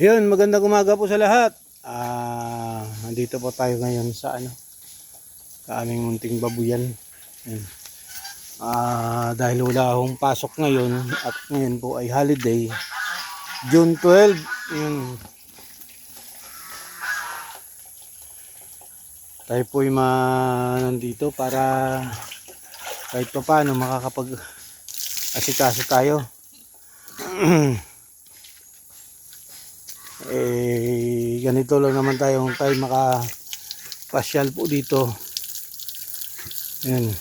Yun, magandang umaga po sa lahat. Nandito po tayo ngayon sa sa aming munting babuyan. Yun. Dahil wala akong pasok ngayon at ngayon po ay holiday, June 12. Yun. Tayo po ay nandito para kahit pa paano makakapag-asikaso tayo. Ganito lang naman tayo makapasyal po dito. Yan.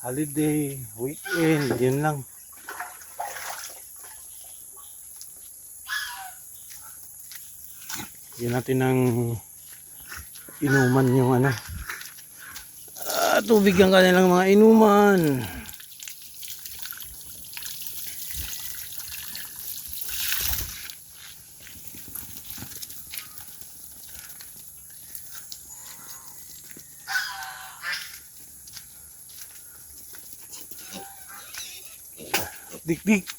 Holiday, weekend, yun lang. Yan natin ng inuman yung tubig ang kanilang mga inuman. Dik-dik.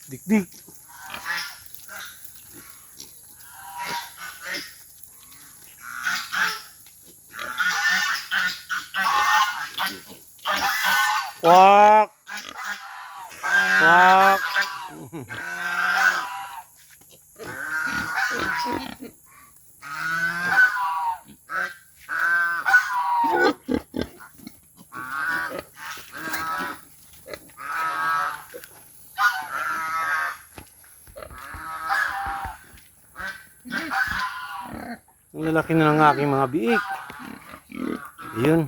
Dik-dik. Wak. Wak. Ang lalaki na ng aking mga biik. Yun.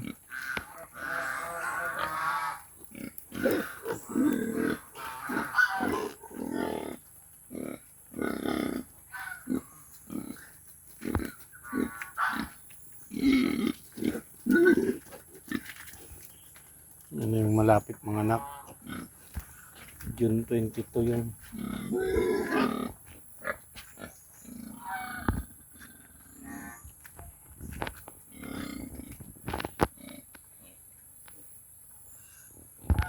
Yan yung malapit mga anak. June 22 yun.